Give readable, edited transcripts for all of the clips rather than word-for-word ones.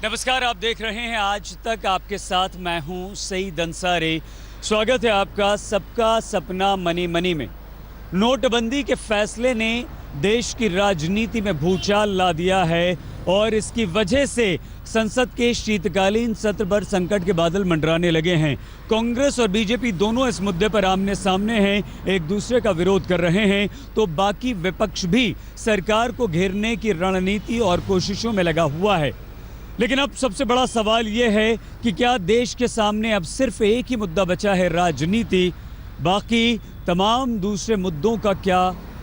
नमस्कार, आप देख रहे हैं आज तक। आपके साथ मैं हूं सईद अंसारी। स्वागत है आपका सबका सपना मनी मनी में। नोटबंदी के फैसले ने देश की राजनीति में भूचाल ला दिया है और इसकी वजह से संसद के शीतकालीन सत्र पर संकट के बादल मंडराने लगे हैं। कांग्रेस और बीजेपी दोनों इस मुद्दे पर आमने सामने हैं, एक दूसरे का विरोध कर रहे हैं, तो बाकी विपक्ष भी सरकार को घेरने की रणनीति और कोशिशों में लगा हुआ है। लेकिन अब सबसे बड़ा सवाल यह है कि क्या देश के सामने अब सिर्फ एक ही मुद्दा बचा है, राजनीति, बाकी तमाम दूसरे मुद्दों का क्या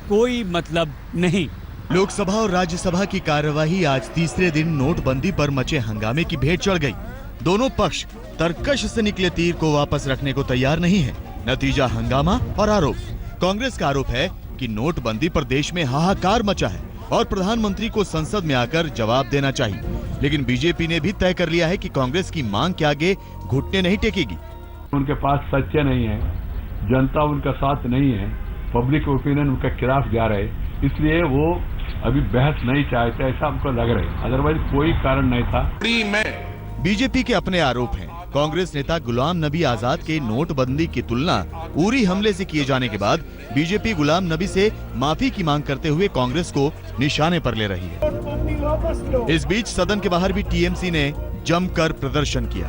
कोई मतलब नहीं। लोकसभा और राज्यसभा की कार्यवाही आज तीसरे दिन नोटबंदी पर मचे हंगामे की भेंट चढ़ गई। दोनों पक्ष तरकश से निकले तीर को वापस रखने को तैयार नहीं है। नतीजा हंगामा और आरोप। कांग्रेस का आरोप है कि नोटबंदी पर देश में हाहाकार मचा है और प्रधानमंत्री को संसद में आकर जवाब देना चाहिए। लेकिन बीजेपी ने भी तय कर लिया है कि कांग्रेस की मांग के आगे घुटने नहीं टेकेगी। उनके पास सच्चे नहीं है, जनता उनका साथ नहीं है, पब्लिक ओपिनियन उनके खिलाफ जा रहे, इसलिए वो अभी बहस नहीं चाहते, ऐसा हमको लग रहा है। अदरवाइज कोई कारण नहीं था। बीजेपी के अपने आरोप हैं। कांग्रेस नेता गुलाम नबी आजाद के नोटबंदी की तुलना उरी हमले से किए जाने के बाद बीजेपी गुलाम नबी से माफी की मांग करते हुए कांग्रेस को निशाने पर ले रही है। इस बीच सदन के बाहर भी टीएमसी ने जमकर प्रदर्शन किया।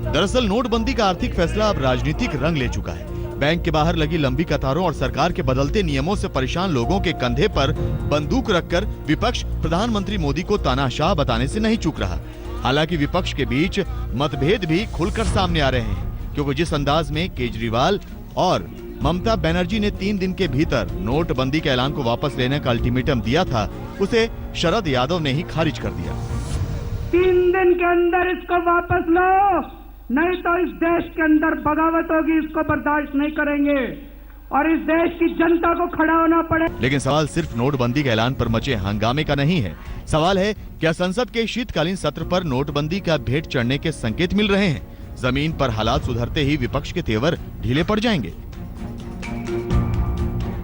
दरअसल नोटबंदी का आर्थिक फैसला अब राजनीतिक रंग ले चुका है। बैंक के बाहर लगी लंबी कतारों और सरकार के बदलते नियमों से परेशान लोगों के कंधे पर बंदूक रखकर विपक्ष प्रधानमंत्री मोदी को तानाशाह बताने से नहीं चूक रहा। हालांकि विपक्ष के बीच मतभेद भी खुलकर सामने आ रहे हैं, क्योंकि जिस अंदाज में केजरीवाल और ममता बनर्जी ने 3 दिन के भीतर नोटबंदी के ऐलान को वापस लेने का अल्टीमेटम दिया था, उसे शरद यादव ने ही खारिज कर दिया। 3 दिन के अंदर इसको वापस लो, नहीं तो इस देश के अंदर बगावत होगी, इसको बर्दाश्त नहीं करेंगे और इस देश की जनता को खड़ा होना पड़े। लेकिन सवाल सिर्फ नोटबंदी के ऐलान पर मचे हंगामे का नहीं है। सवाल है, क्या संसद के शीतकालीन सत्र पर नोटबंदी का भेंट चढ़ने के संकेत मिल रहे हैं? जमीन पर हालात सुधरते ही विपक्ष के तेवर ढीले पड़ जाएंगे,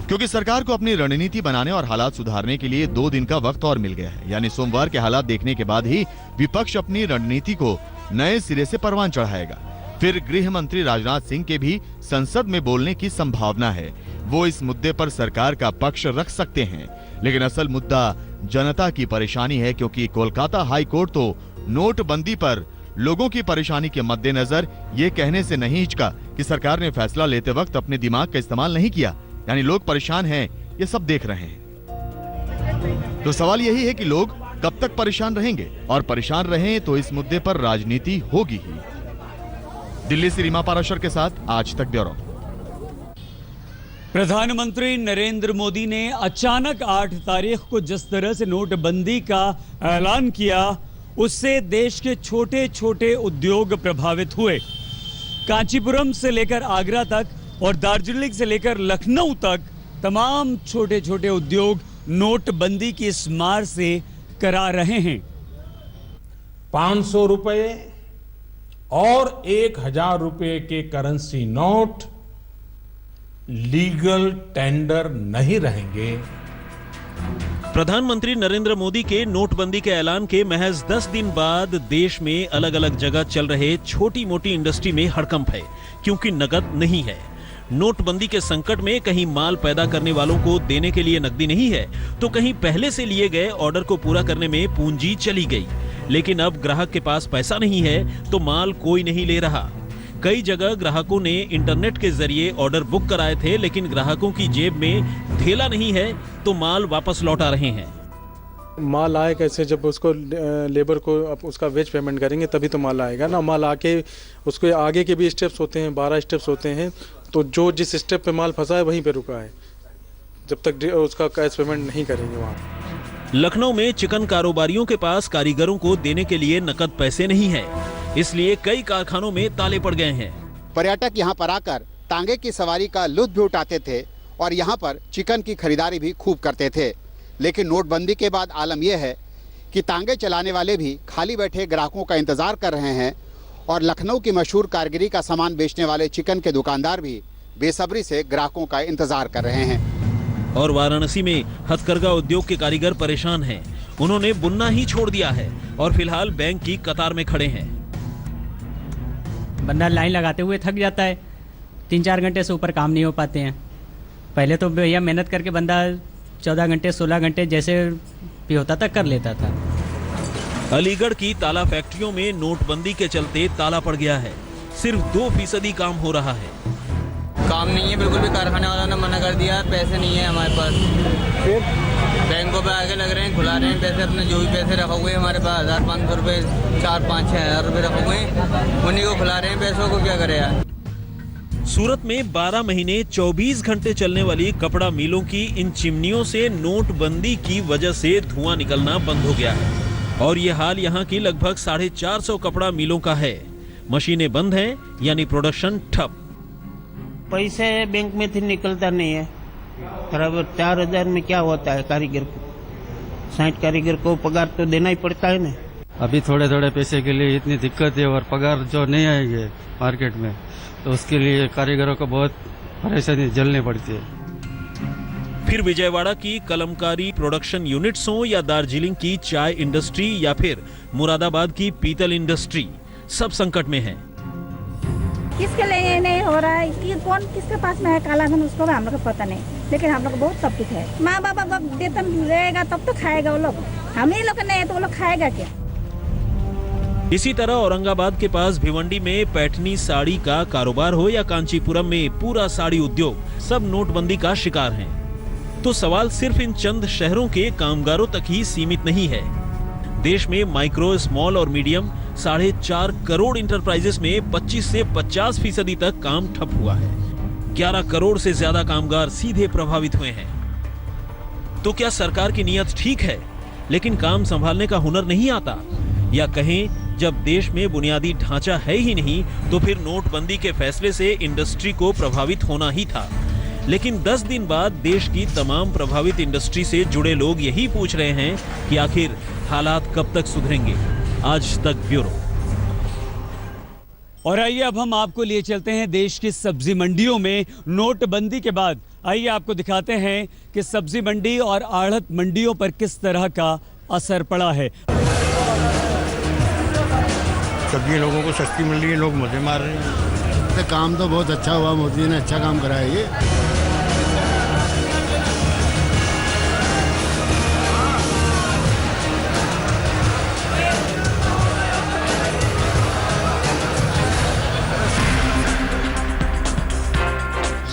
क्योंकि सरकार को अपनी रणनीति बनाने और हालात सुधारने के लिए 2 दिन का वक्त और मिल गया है। यानी सोमवार के हालात देखने के बाद ही विपक्ष अपनी रणनीति को नए सिरे से परवान चढ़ाएगा। फिर गृह मंत्री राजनाथ सिंह के भी संसद में बोलने की संभावना है। वो इस मुद्दे पर सरकार का पक्ष रख सकते हैं। लेकिन असल मुद्दा जनता की परेशानी है, क्योंकि कोलकाता हाई कोर्ट तो नोटबंदी पर लोगों की परेशानी के मद्देनजर ये कहने से नहीं हिचका कि सरकार ने फैसला लेते वक्त अपने दिमाग का इस्तेमाल नहीं किया। यानी लोग परेशान हैं, ये सब देख रहे हैं। तो सवाल यही है कि लोग कब तक परेशान रहेंगे, और परेशान रहें तो इस मुद्दे पर राजनीति होगी ही। दिल्ली से रीमा पाराशर के साथ आज तक ब्यूरो। प्रधानमंत्री नरेंद्र मोदी ने अचानक 8 तारीख को जिस तरह से नोटबंदी का ऐलान किया, उससे देश के छोटे छोटे उद्योग प्रभावित हुए। कांचीपुरम से लेकर आगरा तक और दार्जिलिंग से लेकर लखनऊ तक तमाम छोटे छोटे उद्योग नोटबंदी की इस मार से करा रहे हैं। 500 रुपए और 1000 रुपए के करेंसी नोट लीगल टेंडर नहीं रहेंगे। प्रधानमंत्री नरेंद्र मोदी के नोटबंदी के ऐलान के महज 10 दिन बाद देश में अलग अलग जगह चल रहे छोटी मोटी इंडस्ट्री में हड़कंप है, क्योंकि नकद नहीं है। नोटबंदी के संकट में कहीं माल पैदा करने वालों को देने के लिए नकदी नहीं है, तो कहीं पहले से लिए गए ऑर्डर को पूरा करने में पूंजी चली गई। लेकिन अब ग्राहक के पास पैसा नहीं है तो माल कोई नहीं ले रहा। कई जगह ग्राहकों ने इंटरनेट के जरिए ऑर्डर बुक कराए थे, लेकिन ग्राहकों की जेब में थैला नहीं है तो माल वापस लौटा रहे हैं। माल आए कैसे? जब उसको लेबर को आप उसका वेज पेमेंट करेंगे तभी तो माल आएगा ना। माल आके उसके आगे के भी स्टेप्स होते हैं, 12 स्टेप्स होते हैं, तो जो जिस स्टेप पे माल फंसा है वहीं पे रुका है, जब तक उसका कैश पेमेंट नहीं करेंगे वहाँ। लखनऊ में चिकन कारोबारियों के पास कारीगरों को देने के लिए नकद पैसे नहीं है, इसलिए कई कारखानों में ताले पड़ गए हैं। पर्यटक यहाँ पर आकर तांगे की सवारी का लुत्फ भी उठाते थे और यहाँ पर चिकन की खरीदारी भी खूब करते थे। लेकिन नोटबंदी के बाद आलम यह है कि तांगे चलाने वाले भी खाली बैठे ग्राहकों का इंतजार कर रहे हैं और लखनऊ की मशहूर कारीगरी का सामान बेचने वाले चिकन के दुकानदार भी बेसब्री से ग्राहकों का इंतजार कर रहे हैं। और वाराणसी में हथकरघा उद्योग के कारीगर परेशान हैं। उन्होंने बुनना ही छोड़ दिया है और फिलहाल बैंक की कतार में खड़े हैं। बंदा लाइन लगाते हुए थक जाता है, 3-4 घंटे से ऊपर काम नहीं हो पाते हैं। पहले तो भैया मेहनत करके बंदा 14 घंटे 16 घंटे जैसे भी होता था कर लेता था। अलीगढ़ की ताला फैक्ट्रियों में नोटबंदी के चलते ताला पड़ गया है। सिर्फ 2% काम हो रहा है। काम नहीं है बिल्कुल भी, कारखाने वालों ने मना कर दिया, पैसे नहीं है हमारे पास। फिर बैंकों पे आगे लग रहे हैं, खुला रहे हैं पैसे, अपने जो भी पैसे रखे हुए हमारे पास 1500 रुपये 4-5-6 हज़ार रुपये रखे हुए हैं, उन्हीं को खुला रहे हैं। पैसों को क्या करे यार। सूरत में 12 महीने 24 घंटे चलने वाली कपड़ा मिलों की इन चिमनियों से नोटबंदी की वजह से धुआं निकलना बंद हो गया है और ये हाल यहाँ की लगभग 450 कपड़ा मिलों का है। मशीनें बंद हैं, यानी प्रोडक्शन ठप। पैसे बैंक में से निकलता नहीं है। बराबर 4000 में क्या होता है कारीगर को? 60 कारीगर को पगार तो देना ही पड़ता है ना। अभी थोड़े थोड़े पैसे के लिए इतनी दिक्कत है और पगार जो नहीं आएगी मार्केट में, तो उसके लिए कारीगरों को बहुत परेशानी झेलनी पड़ती है। फिर विजयवाड़ा की कलमकारी प्रोडक्शन यूनिट्स हो या दार्जिलिंग की चाय इंडस्ट्री या फिर मुरादाबाद की पीतल इंडस्ट्री, सब संकट में है। किसके लिए नहीं हो रहा है कि कौन किसके पास में है काला धन, उसको हम लोग को पता नहीं, लेकिन हम लोग को बहुत सब कुछ है। माँ बाप का वेतन रहेगा तब तो खाएगा वो लोग, हम ही लोग नहीं है तो वो लोग खाएगा क्या। इसी तरह औरंगाबाद के पास भिवंडी में पैठनी साड़ी का कारोबार हो या कांचीपुरम में पूरा साड़ी उद्योग, सब नोटबंदी का शिकार हैं। तो सवाल सिर्फ इन चंद शहरों के कामगारों तक ही सीमित नहीं है। देश में माइक्रो, स्मॉल और मीडियम 4.5 करोड़ इंटरप्राइजेस में 25 से 50% तक काम ठप हुआ है। 11 करोड़ से ज्यादा कामगार सीधे प्रभावित हुए हैं। तो क्या सरकार की नीयत ठीक है लेकिन काम संभालने का हुनर नहीं आता, या कहें जब देश में बुनियादी ढांचा है ही नहीं तो फिर नोटबंदी के फैसले से इंडस्ट्री को प्रभावित होना ही था। लेकिन 10 दिन बाद देश की तमाम प्रभावित इंडस्ट्री से जुड़े लोग यही पूछ रहे हैं कि आखिर हालात कब तक सुधरेंगे। आज तक ब्यूरो। और आइए अब हम आपको लिए चलते हैं देश की सब्जी मंडियों में नोटबंदी के बाद। आइए आपको दिखाते हैं कि सब्जी मंडी और आढ़त मंडियों पर किस तरह का असर पड़ा है। सब्जी लोगों को सस्ती मिल रही है, लोग मजे मार रहे हैं। काम तो बहुत अच्छा हुआ, मोदी ने अच्छा काम करा है।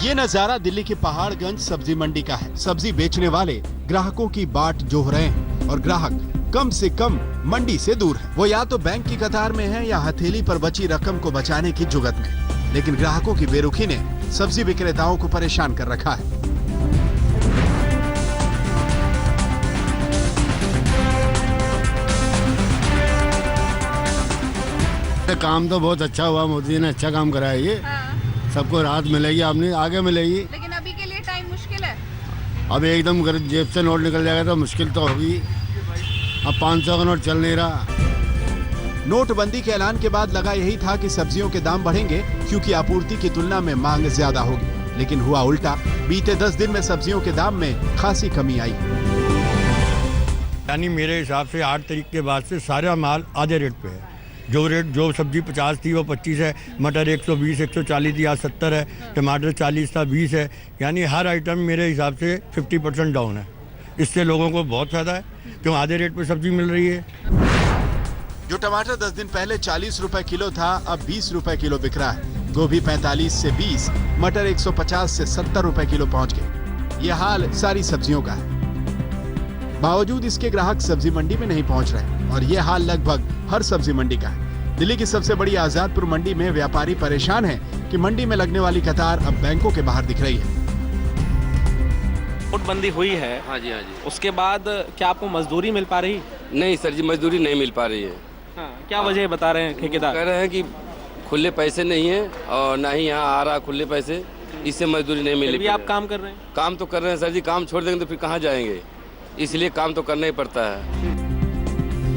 ये नजारा दिल्ली के पहाड़गंज सब्जी मंडी का है। सब्जी बेचने वाले ग्राहकों की बाट जोह रहे हैं और ग्राहक कम से कम मंडी से दूर है। वो या तो बैंक की कतार में है या हथेली पर बची रकम को बचाने की जुगत में। लेकिन ग्राहकों की बेरुखी ने सब्जी विक्रेताओं को परेशान कर रखा है। काम तो बहुत अच्छा हुआ, मोदी ने अच्छा काम करा है। ये सबको राहत मिलेगी, आपने आगे मिलेगी। लेकिन अभी के लिए टाइम मुश्किल है। अब एकदम जेब से नोट निकल जाएगा तो मुश्किल तो होगी। अब 500 का नोट चल नहीं रहा। नोटबंदी के ऐलान के बाद लगा यही था कि सब्जियों के दाम बढ़ेंगे क्योंकि आपूर्ति की तुलना में मांग ज्यादा होगी, लेकिन हुआ उल्टा। बीते 10 दिन में सब्जियों के दाम में खासी कमी आई। यानी मेरे हिसाब से 8 तारीख के बाद से सारा माल आधे रेट पे है। जो सब्जी 50 थी वो 25 है, मटर 120 140 थी, आज 70 है, टमाटर 40 था 20 है। यानी हर आइटम मेरे हिसाब से 50% डाउन है। इससे लोगों को बहुत फायदा है क्यों आधे रेट पे सब्जी मिल रही है। जो टमाटर 10 दिन पहले 40 रुपए किलो था, अब 20 रुपए किलो बिक रहा है। गोभी 45 से 20, मटर 150 से 70 रुपए किलो पहुंच गए। ये हाल सारी सब्जियों का है। बावजूद इसके ग्राहक सब्जी मंडी में नहीं पहुंच रहे और ये हाल लगभग हर सब्जी मंडी का है। दिल्ली की सबसे बड़ी आजादपुर मंडी में व्यापारी परेशान हैं कि मंडी में लगने वाली कतार अब बैंकों के बाहर दिख रही है। नोटबंदी हुई है, हाँ जी, उसके बाद क्या आपको मजदूरी मिल पा रही? नहीं सर जी, मजदूरी नहीं मिल पा रही है। हाँ, क्या वजह बता रहे हैं ठेकेदार? कह रहे हैं कि खुले पैसे नहीं है और ना ही यहाँ आ रहा खुले पैसे, इससे मजदूरी नहीं मिल रही। आप काम कर रहे हैं? काम तो कर रहे हैं सर जी, काम छोड़ देंगे तो फिर कहाँ जाएंगे, इसलिए काम तो करना ही पड़ता है।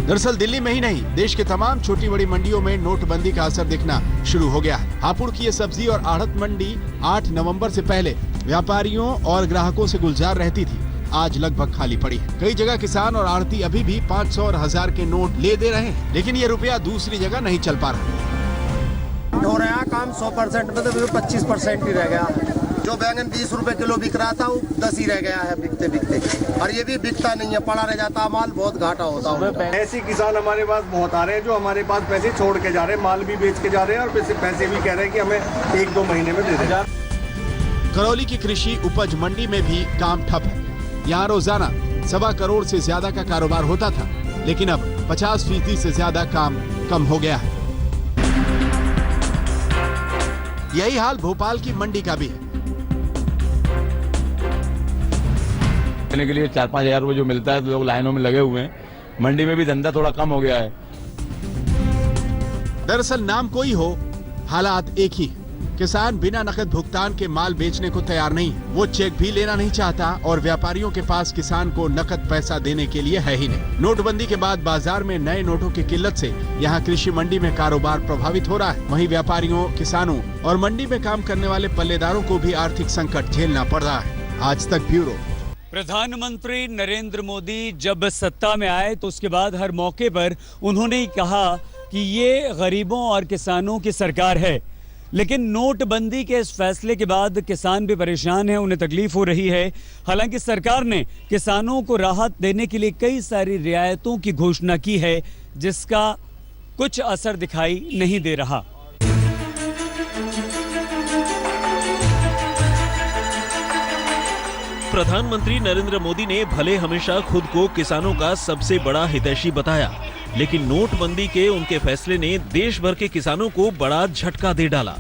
दरअसल दिल्ली में ही नहीं, देश के तमाम छोटी बड़ी मंडियों में नोटबंदी का असर दिखना शुरू हो गया है। हापुड़ की ये सब्जी और आढ़त मंडी 8 नवंबर से पहले व्यापारियों और ग्राहकों से गुलजार रहती थी, आज लगभग खाली पड़ी है। कई जगह किसान और आढ़ती अभी भी 500 और 1000 के नोट ले दे रहे हैं, लेकिन ये रुपया दूसरी जगह नहीं चल पा रहा। हो रहा काम 100% में तो 25% ही रह गया। जो बैंगन 20 रुपए किलो बिक रहा था वो 10 ही रह गया है बिकते बिकते, और ये भी बिकता नहीं है, पड़ा रह जाता माल, बहुत घाटा होता है। ऐसे किसान हमारे पास बहुत आ रहे हैं जो हमारे पास पैसे छोड़ के जा रहे हैं, माल भी बेच के जा रहे हैं और पैसे भी कह रहे हैं कि हमें 1-2 महीने में दे दें। करौली की कृषि उपज मंडी में भी काम ठप है। यहाँ रोजाना 1.25 करोड़ से ज्यादा का कारोबार होता था, लेकिन अब 50% से ज्यादा काम कम हो गया है। यही हाल भोपाल की मंडी का भी है। देने के लिए 4-5 हजार रुपये जो मिलता है तो लोग लाइनों में लगे हुए हैं। मंडी में भी धंधा थोड़ा कम हो गया है। दरअसल नाम कोई हो, हालात एक ही। किसान बिना नकद भुगतान के माल बेचने को तैयार नहीं। वो चेक भी लेना नहीं चाहता और व्यापारियों के पास किसान को नकद पैसा देने के लिए है ही नहीं। नोटबंदी के बाद बाजार में नए नोटों की किल्लत से यहाँ कृषि मंडी में कारोबार प्रभावित हो रहा है। वहीं व्यापारियों, किसानों और मंडी में काम करने वाले पल्लेदारों को भी आर्थिक संकट झेलना पड़ रहा है। आज तक ब्यूरो। प्रधानमंत्री नरेंद्र मोदी जब सत्ता में आए तो उसके बाद हर मौके पर उन्होंने कहा कि ये गरीबों और किसानों की सरकार है, लेकिन नोटबंदी के इस फैसले के बाद किसान भी परेशान हैं, उन्हें तकलीफ हो रही है। हालांकि सरकार ने किसानों को राहत देने के लिए कई सारी रियायतों की घोषणा की है, जिसका कुछ असर दिखाई नहीं दे रहा। प्रधानमंत्री नरेंद्र मोदी ने भले हमेशा खुद को किसानों का सबसे बड़ा हितैषी बताया, लेकिन नोटबंदी के उनके फैसले ने देश भर के किसानों को बड़ा झटका दे डाला।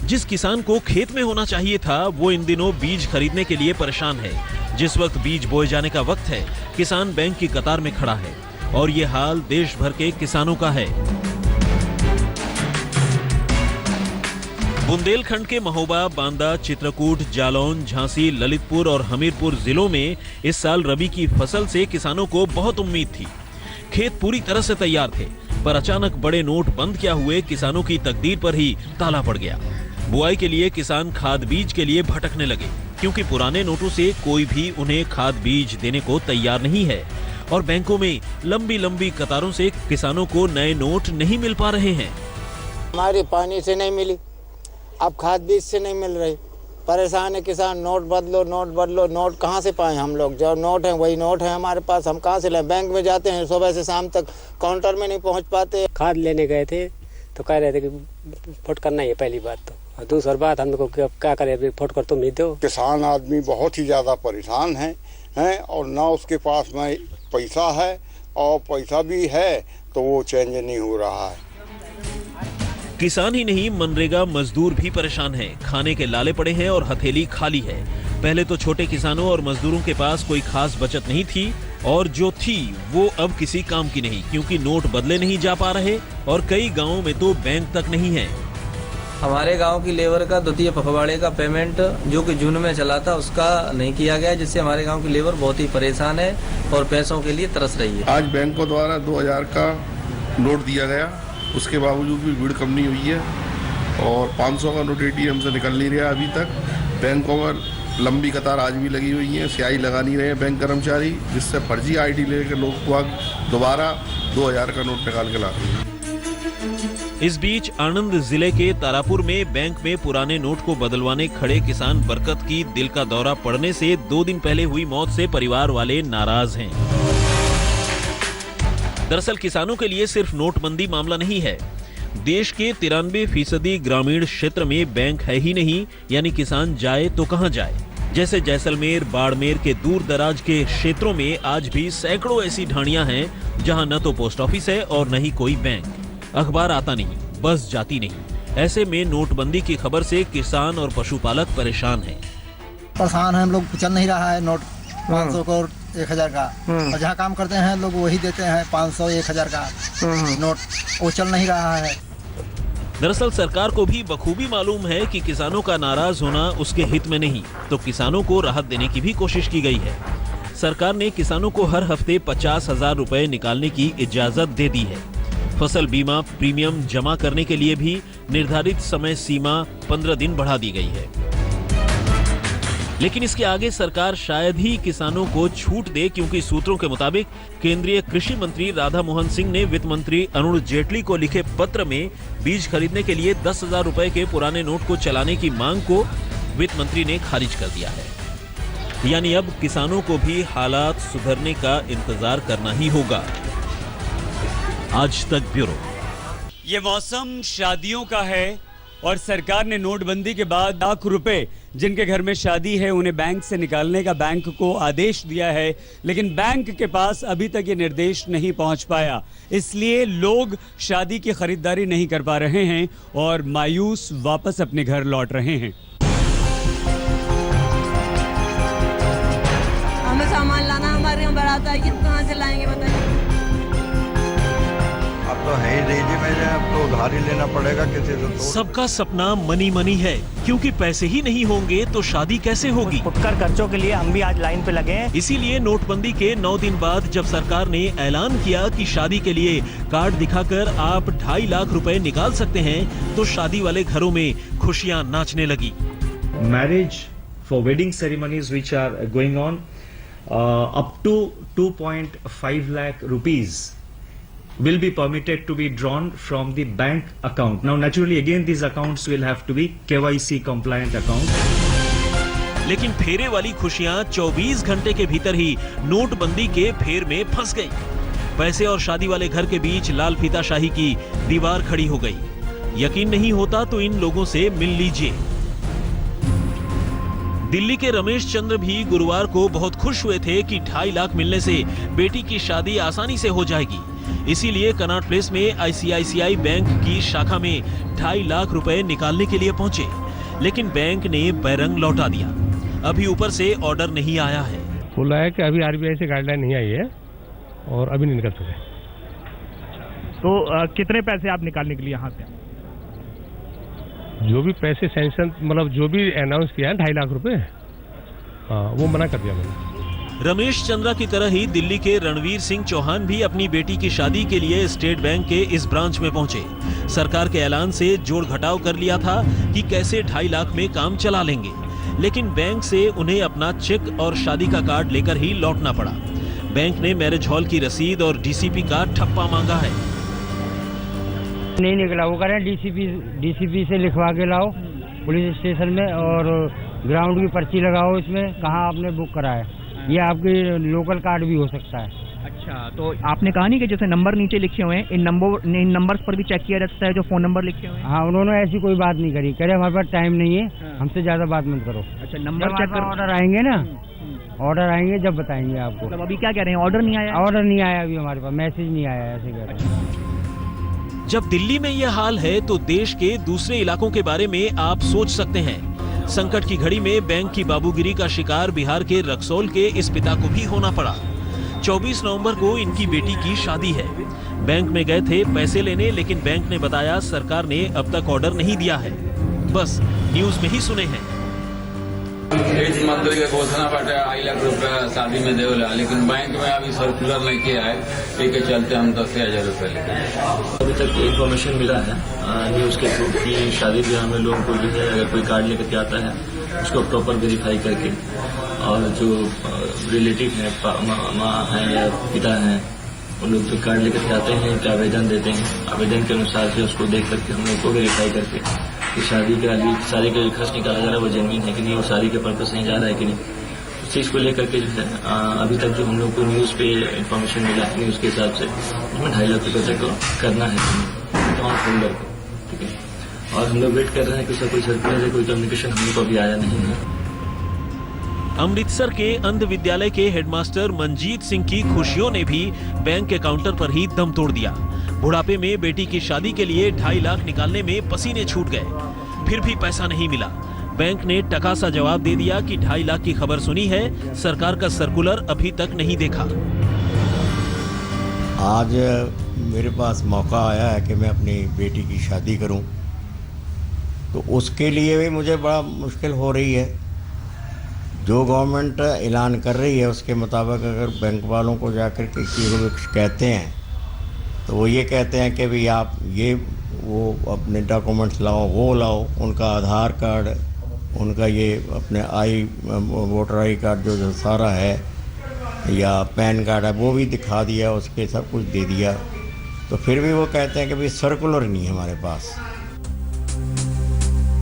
जिस किसान को खेत में होना चाहिए था, वो इन दिनों बीज खरीदने के लिए परेशान है। जिस वक्त बीज बोए जाने का वक्त है, किसान बैंक की कतार में खड़ा है, और ये हाल देश भर के किसानों का है। बुंदेलखंड के महोबा, बांदा, चित्रकूट, जालौन, झांसी, ललितपुर और हमीरपुर जिलों में इस साल रबी की फसल से किसानों को बहुत उम्मीद थी। खेत पूरी तरह से तैयार थे, पर अचानक बड़े नोट बंद क्या हुए, किसानों की तकदीर पर ही ताला पड़ गया। बुआई के लिए किसान खाद बीज के लिए भटकने लगे, क्योंकि पुराने नोटों से कोई भी उन्हें खाद बीज देने को तैयार नहीं है, और बैंकों में लंबी लंबी कतारों से किसानों को नए नोट नहीं मिल पा रहे हैं। हमारी पानी से नहीं मिली, अब खाद बीज से नहीं मिल रही, परेशान है किसान। नोट बदलो, नोट बदलो, नोट कहाँ से पाएं हम लोग? जो नोट है वही नोट है हमारे पास, हम कहाँ से लें? बैंक में जाते हैं, सुबह से शाम तक काउंटर में नहीं पहुँच पाते। खाद लेने गए थे तो कह रहे थे कि फुट करना ही है पहली बात तो, और दूसरी बात हम लोग को क्या करें, फुट कर तुम ही दो। किसान आदमी बहुत ही ज़्यादा परेशान है और ना उसके पास में पैसा है, और पैसा भी है तो वो चेंज नहीं हो रहा है। किसान ही नहीं, मनरेगा मजदूर भी परेशान हैं, खाने के लाले पड़े हैं और हथेली खाली है। पहले तो छोटे किसानों और मजदूरों के पास कोई खास बचत नहीं थी, और जो थी वो अब किसी काम की नहीं, क्योंकि नोट बदले नहीं जा पा रहे और कई गांवों में तो बैंक तक नहीं है। हमारे गांव की लेबर का द्वितीय पखवाड़े का पेमेंट जो कि जून में चला था, उसका नहीं किया गया, जिससे हमारे गांव की लेबर बहुत ही परेशान है और पैसों के लिए तरस रही है। आज बैंकों द्वारा 2000 का नोट दिया गया, उसके बावजूद भी भीड़ कम नहीं हुई है, और 500 का नोट ATM से निकल नहीं रहा अभी तक। बैंकों में लंबी कतार आज भी लगी हुई है, स्याही लगा नहीं रहे हैं बैंक कर्मचारी, जिससे फर्जी ID लेकर लोग दोबारा 2000 का नोट निकाल के लाते हैं। इस बीच आणंद जिले के तारापुर में बैंक में पुराने नोट को बदलवाने खड़े किसान बरकत की दिल का दौरा पड़ने से 2 दिन पहले हुई मौत से परिवार वाले नाराज हैं। दरअसल किसानों के लिए सिर्फ नोटबंदी मामला नहीं है। देश के 93% ग्रामीण क्षेत्र में बैंक है ही नहीं, यानी किसान जाए तो कहां जाए। जैसे जैसलमेर, बाड़मेर के दूर दराज के क्षेत्रों में आज भी सैकड़ों ऐसी ढाणियां हैं जहां न तो पोस्ट ऑफिस है और न ही कोई बैंक। अखबार आता नहीं, बस जाती नहीं। ऐसे में नोटबंदी की खबर से किसान और पशुपालक परेशान हैं। परेशान है हम लोग, चल नहीं रहा है नोट 500 का और 1000 का, और जहाँ काम करते हैं लोग वही देते हैं 500 1000 का नोट, वो चल नहीं रहा है। दरअसल सरकार को भी बखूबी मालूम है कि किसानों का नाराज होना उसके हित में नहीं, तो किसानों को राहत देने की भी कोशिश की गई है। सरकार ने किसानों को हर हफ्ते 50,000 रुपए निकालने की इजाजत दे दी है। फसल बीमा प्रीमियम जमा करने के लिए भी निर्धारित समय सीमा 15 दिन बढ़ा दी गई है। लेकिन इसके आगे सरकार शायद ही किसानों को छूट दे, क्योंकि सूत्रों के मुताबिक केंद्रीय कृषि मंत्री राधा मोहन सिंह ने वित्त मंत्री अरुण जेटली को लिखे पत्र में बीज खरीदने के लिए 10,000 रुपए के पुराने नोट को चलाने की मांग को वित्त मंत्री ने खारिज कर दिया है। यानी अब किसानों को भी हालात सुधरने का इंतजार करना ही होगा। आज तक ब्यूरो। ये मौसम शादियों का है और सरकार ने नोटबंदी के बाद लाख रुपए जिनके घर में शादी है उन्हें बैंक से निकालने का बैंक को आदेश दिया है, लेकिन बैंक के पास अभी तक ये निर्देश नहीं पहुंच पाया। इसलिए लोग शादी की खरीदारी नहीं कर पा रहे हैं और मायूस वापस अपने घर लौट रहे हैं। हमें सामान लाना हमारे यहाँ बारात आएगी तो कहाँ से लाएंगे बताइए। अब तो है ही रेजी में जाए, अब तो उधार ही लेना पड़ेगा किसी से। सबका सपना मनी मनी है, क्योंकि पैसे ही नहीं होंगे तो शादी कैसे होगी। फुटकर खर्चों के लिए हम भी आज लाइन पे लगे हैं। इसीलिए नोटबंदी के 9 दिन बाद जब सरकार ने ऐलान किया कि शादी के लिए कार्ड दिखाकर आप 2.5 लाख रुपए निकाल सकते हैं, तो शादी वाले घरों में खुशियां नाचने लगी। Marriage for wedding ceremonies which are going on up to 2.5 lakh rupees will be permitted to be drawn from the bank account. Now naturally again these accounts will have to be KYC compliant account. लेकिन फेरे वाली खुशियां 24 घंटे के भीतर ही नोटबंदी के फेर में फंस गई। पैसे और शादी वाले घर के बीच लाल फीताशाही की दीवार खड़ी हो गई। यकीन नहीं होता तो इन लोगों से मिल लीजिए। दिल्ली के रमेश चंद्र भी गुरुवार को बहुत खुश हुए थे कि 2.5 लाख मिलने से बेटी की शादी आसानी से हो जाएगी। इसीलिए कनॉट प्लेस में ICICI बैंक की शाखा में 2.5 लाख रुपए निकालने के लिए पहुंचे, लेकिन बैंक ने बैरंग लौटा दिया। अभी ऊपर से ऑर्डर नहीं आया है। बोला है कि अभी RBI से गाइडलाइन नहीं आई है और अभी नहीं निकल सके। तो कितने पैसे आप निकालने के लिए यहाँ से? जो भी पैसे सैंक्शन मतलब जो भी अनाउंस किया है 2.5 लाख रुपए, हाँ वो मना कर दिया मैंने। रमेश चंद्रा की तरह ही दिल्ली के रणवीर सिंह चौहान भी अपनी बेटी की शादी के लिए स्टेट बैंक के इस ब्रांच में पहुंचे। सरकार के ऐलान से जोड़ घटाव कर लिया था कि कैसे 2.5 लाख में काम चला लेंगे, लेकिन बैंक से उन्हें अपना चेक और शादी का कार्ड लेकर ही लौटना पड़ा। बैंक ने मैरिज हॉल की रसीद और DCP का ठप्पा मांगा है। नहीं निकला, वो कह रहे हैं DCP से लिखवा के लाओ पुलिस स्टेशन में और ग्राउंड की पर्ची लगाओ, इसमें कहाँ आपने बुक करा है। ये आपकी लोकल कार्ड भी हो सकता है। अच्छा, तो आपने कहा नहीं कि जैसे नंबर नीचे लिखे हुए हैं, इन नंबर्स पर भी चेक किया जाता है जो फोन नंबर लिखे हुए हैं? हाँ, उन्होंने ऐसी कोई बात नहीं करी, कह रहे हमारे पास टाइम नहीं है, हमसे ज्यादा बात मत करो। अच्छा, नंबर चेक कर। ऑर्डर आएंगे ना, ऑर्डर आएंगे जब बताएंगे आपको। मतलब अभी क्या कह रहे हैं, ऑर्डर नहीं आया? ऑर्डर नहीं आया अभी, हमारे पास मैसेज नहीं आया, ऐसे कह रहे हैं। जब दिल्ली में यह हाल है तो देश के दूसरे इलाकों के बारे में आप सोच सकते हैं। संकट की घड़ी में बैंक की बाबूगिरी का शिकार बिहार के रक्सौल के इस पिता को भी होना पड़ा। 24 नवंबर को इनकी बेटी की शादी है। बैंक में गए थे पैसे लेने, लेकिन बैंक ने बताया सरकार ने अब तक ऑर्डर नहीं दिया है। बस न्यूज में ही सुने हैं। वित्त मंत्री के घोषणा बाटे 2.5 लाख रुपया शादी में देवला, लेकिन बैंक में अभी सर्कुलर नहीं किया है, इसके चलते हम 10,000 रुपये लेते हैं। अभी तक इन्फॉर्मेशन मिला है न्यूज़ के थ्रू कि शादी ब्याह में लोगों को जो है अगर कोई कार्ड लेकर के आता है उसको प्रॉपर वेरीफाई करके, और जो रिलेटिव है माँ है या पिता है, उन लोग जो कार्ड लेकर के आते हैं तो आवेदन देते हैं, आवेदन के अनुसार से उसको देख करके हम लोग को वेरीफाई करके कि शादी का सारी का खर्च निकाला जा रहा है वो जेन्युइन है कि नहीं, वो शादी के पर्पज से जा रहा है कि नहीं, उस चीज़ को लेकर के जो है अभी तक जो हम लोग को न्यूज़ पे इन्फॉर्मेशन मिला है, न्यूज़ के हिसाब से उसमें 2.5 लाख रुपये तक करना है अकाउंट होल्डर को, ठीक है। और हम लोग वेट कर रहे हैं कि उसका कोई सर्कुलर है, कोई कम्युनिकेशन हम लोग को अभी आया नहीं है। अमृतसर के अंध विद्यालय के हेडमास्टर मंजीत सिंह की खुशियों ने भी बैंक के काउंटर पर ही दम तोड़ दिया। बुढ़ापे में बेटी की शादी के लिए 2.5 लाख निकालने में पसीने छूट गए, फिर भी पैसा नहीं मिला। बैंक ने टका सा जवाब दे दिया कि 2.5 लाख की खबर सुनी है, सरकार का सर्कुलर अभी तक नहीं देखा। आज मेरे पास मौका आया है कि मैं अपनी बेटी की शादी करूं, तो उसके लिए भी मुझे बड़ा मुश्किल हो रही है। जो गवर्नमेंट ऐलान कर रही है उसके मुताबिक अगर बैंक वालों को जाकर के कहते हैं तो वो ये कहते हैं कि भाई आप ये वो अपने डॉक्यूमेंट्स लाओ, वो लाओ, उनका आधार कार्ड, उनका ये अपने वोटर आई कार्ड जो सारा है या पैन कार्ड है वो भी दिखा दिया, उसके सब कुछ दे दिया, तो फिर भी वो कहते हैं कि भाई सर्कुलर नहीं है हमारे पास।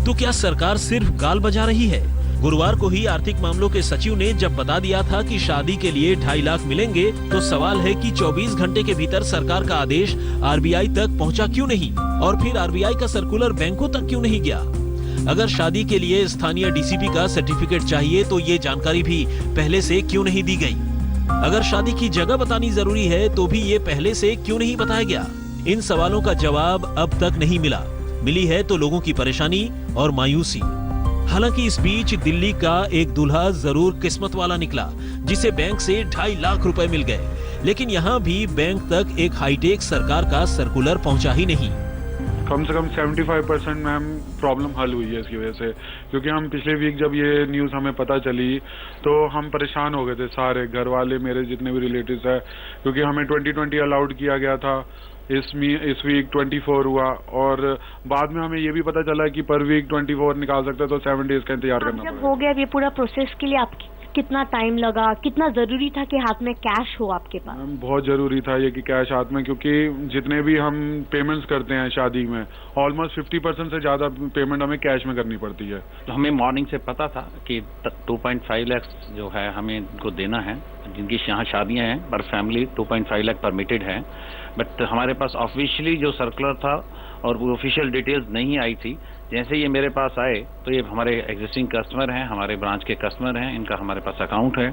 तो क्या सरकार सिर्फ गाल बजा रही है? गुरुवार को ही आर्थिक मामलों के सचिव ने जब बता दिया था कि शादी के लिए 2.5 लाख मिलेंगे, तो सवाल है कि 24 घंटे के भीतर सरकार का आदेश आरबीआई तक पहुंचा क्यों नहीं, और फिर आरबीआई का सर्कुलर बैंकों तक क्यों नहीं गया? अगर शादी के लिए स्थानीय डीसीपी का सर्टिफिकेट चाहिए तो ये जानकारी भी पहले से क्यों नहीं दी गई? अगर शादी की जगह बतानी जरूरी है तो भी ये पहले से क्यों नहीं बताया गया? इन सवालों का जवाब अब तक नहीं मिला। मिली है तो लोगों की परेशानी और मायूसी। हालांकि इस बीच दिल्ली का एक दूल्हा जरूर किस्मत वाला निकला, जिसे बैंक से 2.5 लाख रुपए मिल गए, लेकिन यहाँ भी बैंक तक एक हाईटेक सरकार का सर्कुलर पहुँचा ही नहीं। कम से कम 75% मैम प्रॉब्लम हल हुई है इसकी वजह से, क्योंकि हम पिछले वीक जब ये न्यूज़ हमें पता चली तो हम परेशान हो गए थे सारे घर वाले, मेरे जितने भी रिलेटिव्स हैं, क्योंकि हमें 2020 अलाउड किया गया था, इस वीक 24 हुआ, और बाद में हमें ये भी पता चला कि पर वीक 24 निकाल सकते हैं, तो 7 डेज का इंतजार करना पड़ा। जब हो गया ये पूरा प्रोसेस के लिए आपकी कितना टाइम लगा, कितना जरूरी था कि हाथ में कैश हो आपके पास? बहुत जरूरी था ये कि कैश हाथ में, क्योंकि जितने भी हम पेमेंट्स करते हैं शादी में ऑलमोस्ट 50% से ज्यादा पेमेंट हमें कैश में करनी पड़ती है। तो हमें मॉर्निंग से पता था कि 2.5 लाख जो है हमें इनको देना है, जिनकी यहाँ शादियां हैं पर फैमिली 2.5 लाख परमिटेड है, बट हमारे पास ऑफिशियली जो सर्कुलर था और वो ऑफिशियल डिटेल्स नहीं आई थी। जैसे ये मेरे पास आए तो ये हमारे एग्जिस्टिंग कस्टमर हैं, हमारे ब्रांच के कस्टमर हैं, इनका हमारे पास अकाउंट है,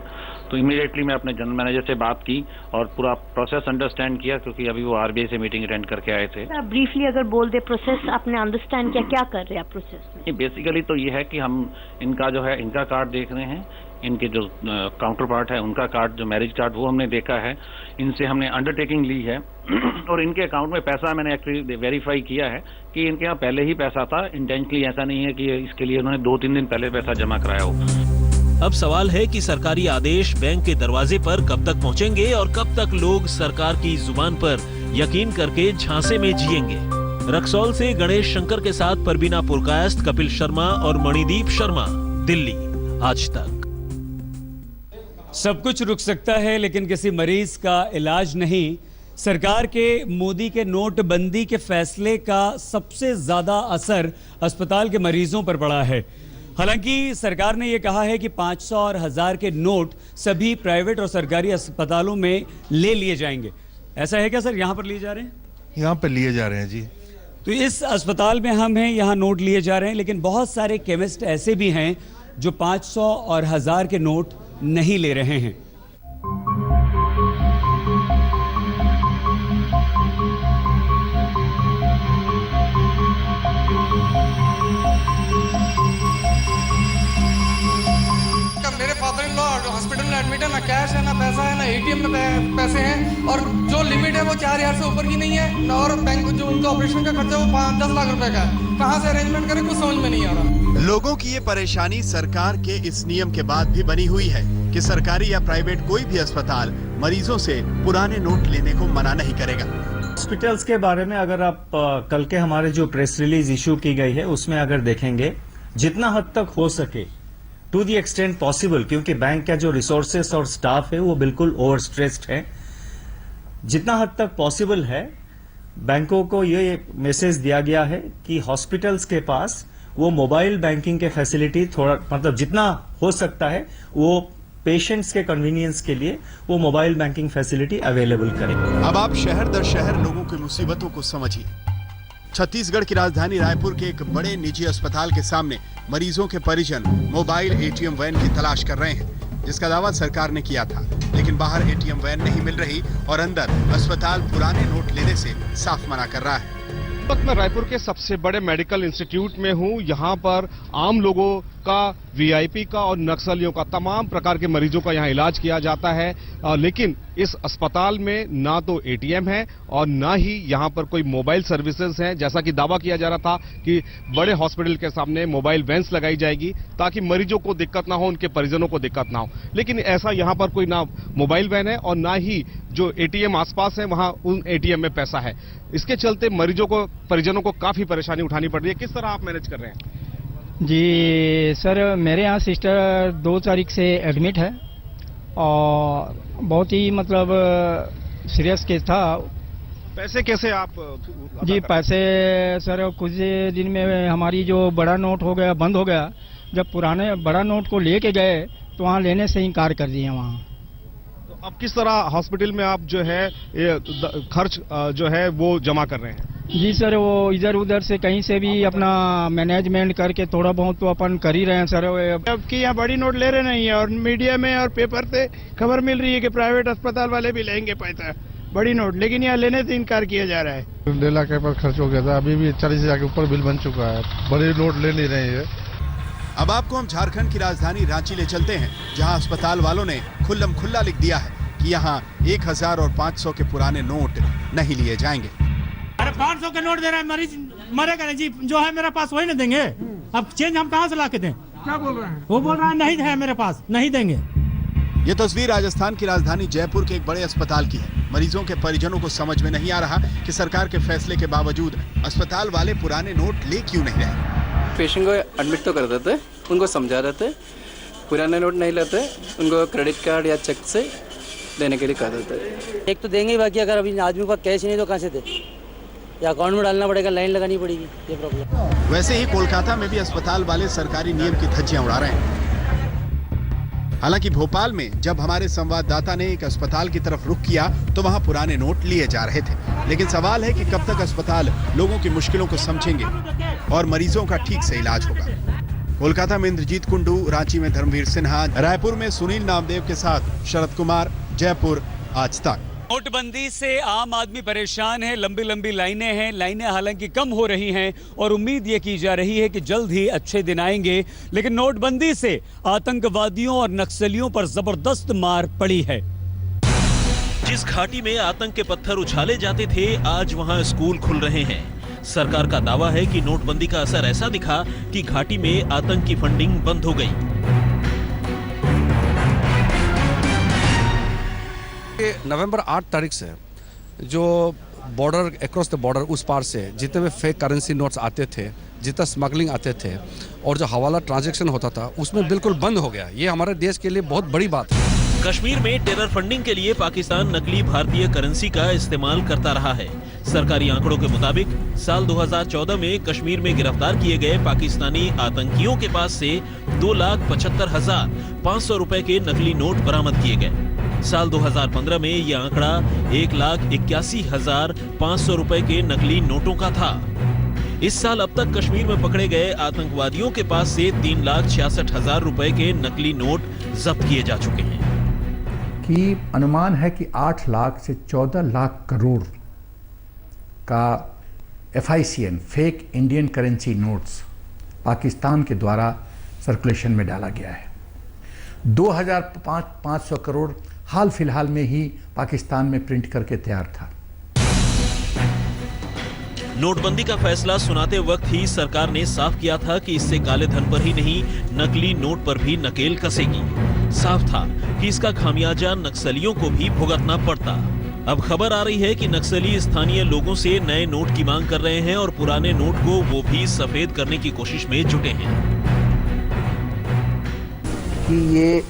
तो इमीडिएटली मैं अपने जनरल मैनेजर से बात की और पूरा प्रोसेस अंडरस्टैंड किया, क्योंकि अभी वो आरबीआई से मीटिंग अटेंड करके आए थे। ब्रीफली अगर बोल दे प्रोसेस आपने अंडरस्टैंड किया, क्या कर रहे हैं आप प्रोसेस में? बेसिकली तो ये है कि हम इनका जो है इनका कार्ड देख रहे हैं, इनके जो काउंटर पार्ट है उनका कार्ड, जो मैरिज कार्ड, वो हमने देखा है, इनसे हमने अंडरटेकिंग ली है और इनके अकाउंट में पैसा मैंने एक्चुअली वेरीफाई किया है कि इनके यहाँ पहले ही पैसा था, इंटेंशनली ऐसा नहीं है कि इसके लिए उन्होंने 2-3 दिन पहले पैसा जमा कराया हो। अब सवाल है कि सरकारी आदेश बैंक के दरवाजे पर कब तक पहुंचेंगे और कब तक लोग सरकार की जुबान पर यकीन करके झांसे में जिएंगे। रक्सौल से गणेश शंकर के साथ परवीना पुरकायस्त, कपिल शर्मा और मणिदीप शर्मा, दिल्ली आज तक। सब कुछ रुक सकता है लेकिन किसी मरीज का इलाज नहीं। सरकार के मोदी के नोटबंदी के फैसले का सबसे ज्यादा असर अस्पताल के मरीजों पर पड़ा है। हालांकि सरकार ने यह कहा है कि 500 और 1000 के नोट सभी प्राइवेट और सरकारी अस्पतालों में ले लिए जाएंगे। ऐसा है क्या सर? यहाँ पर लिए जा रहे हैं? यहाँ पर लिए जा रहे हैं जी। तो इस अस्पताल में हम हैं, यहाँ नोट लिए जा रहे हैं, लेकिन बहुत सारे केमिस्ट ऐसे भी हैं जो 500 और 1000 के नोट नहीं ले रहे हैं। मेरे फादर इन लॉ हॉस्पिटल में एडमिट है, ना कैश है, ना पैसा है, ना एटीएम में पैसे हैं, और जो लिमिट है वो 4000 से ऊपर की नहीं है, ना और बैंक जो उनका ऑपरेशन का खर्चा वो 10 लाख रुपए का है। कहाँ से अरेंजमेंट करें कुछ समझ में नहीं आ रहा। लोगों की ये परेशानी सरकार के इस नियम के बाद भी बनी हुई है कि सरकारी या प्राइवेट कोई भी अस्पताल मरीजों से पुराने नोट लेने को मना नहीं करेगा। हॉस्पिटल्स के बारे में अगर आप कल के हमारे जो प्रेस रिलीज इशू की गई है उसमें अगर देखेंगे, जितना हद तक हो सके, टू दी एक्सटेंट पॉसिबल, क्योंकि बैंक का जो रिसोर्सेस और स्टाफ है वो बिल्कुल ओवर स्ट्रेस्ड है, जितना हद तक पॉसिबल है बैंकों को ये मैसेज दिया गया है कि हॉस्पिटल्स के पास वो मोबाइल बैंकिंग के फैसिलिटी थोड़ा, मतलब जितना हो सकता है वो पेशेंट्स के कन्वीनियंस के लिए वो मोबाइल बैंकिंग फैसिलिटी अवेलेबल करें। अब आप शहर दर शहर लोगों की मुसीबतों को समझिए। छत्तीसगढ़ की राजधानी रायपुर के एक बड़े निजी अस्पताल के सामने मरीजों के परिजन मोबाइल एटीएम वैन की तलाश कर रहे हैं, जिसका दावा सरकार ने किया था, लेकिन बाहर एटीएम वैन नहीं मिल रही और अंदर अस्पताल पुराने नोट लेने से साफ मना कर रहा है। वक्त मैं रायपुर के सबसे बड़े मेडिकल इंस्टीट्यूट में हूं। यहां पर आम लोगों का, वीआईपी का और नक्सलियों का, तमाम प्रकार के मरीजों का यहां इलाज किया जाता है, लेकिन इस अस्पताल में ना तो एटीएम है और ना ही यहां पर कोई मोबाइल सर्विसेज हैं। जैसा कि दावा किया जा रहा था कि बड़े हॉस्पिटल के सामने मोबाइल वैन्स लगाई जाएगी ताकि मरीजों को दिक्कत ना हो, उनके परिजनों को दिक्कत ना हो, लेकिन ऐसा यहां पर कोई ना मोबाइल वैन है और ना ही जो एटीएम आसपास है वहां उन एटीएम में पैसा है। इसके चलते मरीजों को, परिजनों को काफी परेशानी उठानी पड़ रही है। किस तरह आप मैनेज कर रहे हैं? जी सर, मेरे यहाँ सिस्टर 2 तारीख से एडमिट है और बहुत ही मतलब सीरियस केस था। पैसे कैसे आप जी पैसे सर कुछ दिन में हमारी जो बड़ा नोट हो गया, बंद हो गया। जब पुराने बड़ा नोट को लेके गए तो वहाँ लेने से इनकार कर दिए वहाँ। तो अब किस तरह हॉस्पिटल में आप जो है ये खर्च जो है वो जमा कर रहे हैं? जी सर, वो इधर उधर से कहीं से भी अपना मैनेजमेंट करके थोड़ा बहुत तो अपन कर ही रहे हैं सर। जबकि यहाँ बड़ी नोट ले रहे नहीं है और मीडिया में और पेपर से खबर मिल रही है कि प्राइवेट अस्पताल वाले भी लेंगे पैसा बड़ी नोट, लेकिन यहाँ लेने से इनकार किया जा रहा है। 1.5 लाख के पर खर्च हो गया था, अभी भी 40,000 के ऊपर बिल बन चुका है। बड़ी नोट ले नहीं रहे हैं। अब आपको हम झारखंड की राजधानी रांची ले चलते हैं, जहां अस्पताल वालों ने खुल्लम खुल्ला लिख दिया है कि यहां 1000 और 500 के पुराने नोट नहीं लिए जाएंगे। अरे 500 के नोट दे रहा है, मरीज मरेगा नहीं जी, जो है मेरे पास वही ना देंगे। अब चेंज हम कहाँ से ला के दें? क्या बोल रहे हैं? वो बोल रहा है नहीं है मेरे पास, नहीं देंगे। ये तस्वीर राजस्थान की राजधानी जयपुर के एक बड़े अस्पताल की है। मरीजों के परिजनों को समझ में नहीं आ रहा कि सरकार के फैसले के बावजूद अस्पताल वाले पुराने नोट ले क्यों नहीं रहे। पेशेंट को एडमिट तो कर देते, उनको समझा देते, पुराने नोट नहीं लेते, उनको क्रेडिट कार्ड या चेक से देने के लिए कह देते। एक तो देंगे, बाकी अगर अभी आदमी को कैश नहीं तो कहाँ से दे, या अकाउंट में डालना पड़ेगा, लाइन लगानी पड़ेगी, ये प्रॉब्लम। वैसे ही कोलकाता में भी अस्पताल वाले सरकारी नियम की धज्जियां उड़ा रहे हैं। हालांकि भोपाल में जब हमारे संवाददाता ने एक अस्पताल की तरफ रुख किया तो वहां पुराने नोट लिए जा रहे थे। लेकिन सवाल है कि कब तक अस्पताल लोगों की मुश्किलों को समझेंगे और मरीजों का ठीक से इलाज होगा। कोलकाता में इंद्रजीत कुंडू, रांची में धर्मवीर सिन्हा, रायपुर में सुनील नामदेव के साथ शरद कुमार, जयपुर, आज तक। नोटबंदी से आम आदमी परेशान है, लंबी लंबी लाइनें हैं। लाइनें हालांकि कम हो रही हैं और उम्मीद ये की जा रही है कि जल्द ही अच्छे दिन आएंगे। लेकिन नोटबंदी से आतंकवादियों और नक्सलियों पर जबरदस्त मार पड़ी है। जिस घाटी में आतंक के पत्थर उछाले जाते थे, आज वहां स्कूल खुल रहे हैं। सरकार का दावा है कि नोटबंदी का असर ऐसा दिखा कि घाटी में आतंक की फंडिंग बंद हो गई। नवंबर 8 तारीख से जो बॉर्डर अक्रॉस द बॉर्डर उस पार से जितने भी फेक करेंसी नोट्स आते थे, जितना स्मगलिंग आते थे और जो हवाला ट्रांजैक्शन होता था, उसमें बिल्कुल बंद हो गया। ये हमारे देश के लिए बहुत बड़ी बात है। कश्मीर में टेरर फंडिंग के लिए पाकिस्तान नकली भारतीय करेंसी का इस्तेमाल करता रहा है। सरकारी आंकड़ों के मुताबिक साल 2014 में कश्मीर में गिरफ्तार किए गए पाकिस्तानी आतंकियों के पास से 2,75,500 रुपए के नकली नोट बरामद किए गए। साल 2015 में यह आंकड़ा 1,81,500 रुपए के नकली नोटों का था। इस साल अब तक कश्मीर में पकड़े गए आतंकवादियों के पास से 3,66,000 रुपए के नकली नोट जब्त किए जा चुके हैं। कि अनुमान है कि 8 लाख से 14 लाख करोड़ का FICN fake Indian currency notes Pakistan के द्वारा सर्कुलेशन में डाला गया है। 2,500 करोड़ हाल फिलहाल में ही पाकिस्तान में प्रिंट करके तैयार था। नोटबंदी का फैसला सुनाते वक्त ही सरकार ने साफ किया था कि इससे काले धन पर ही नहीं, नकली नोट पर भी नकेल कसेगी। साफ था कि इसका खामियाजा नक्सलियों को भी भुगतना पड़ता। अब खबर आ रही है कि नक्सली स्थानीय लोगों से नए नोट की मांग कर रहे हैं और पुराने नोट को वो भी सफेद करने की कोशिश में जुटे हैं। कि ये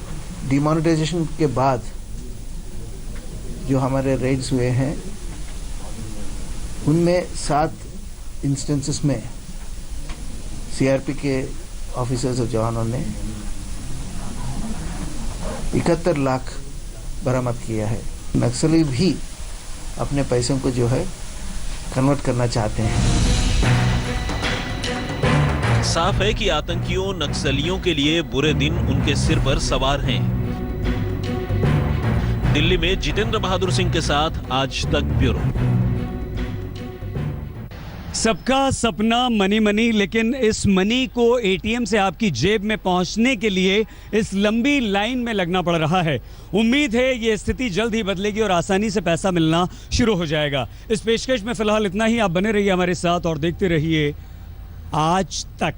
डिमोनेटाइजेशन के बाद जो हमारे रेड्स हुए हैं, उनमें 7 इंस्टेंसेस में CRP के ऑफिसर्स और जवानों ने 71 लाख बरामद किया है। नक्सली भी अपने पैसों को जो है कन्वर्ट करना चाहते हैं। साफ है कि आतंकियों नक्सलियों के लिए बुरे दिन उनके सिर पर सवार हैं। दिल्ली में जितेंद्र बहादुर सिंह के साथ आज तक ब्यूरो। सबका सपना मनी मनी, लेकिन इस मनी को ATM से आपकी जेब में पहुंचने के लिए इस लंबी लाइन में लगना पड़ रहा है। उम्मीद है ये स्थिति जल्द ही बदलेगी और आसानी से पैसा मिलना शुरू हो जाएगा। इस पेशकश में फिलहाल इतना ही। आप बने रहिए हमारे साथ और देखते रहिए आज तक।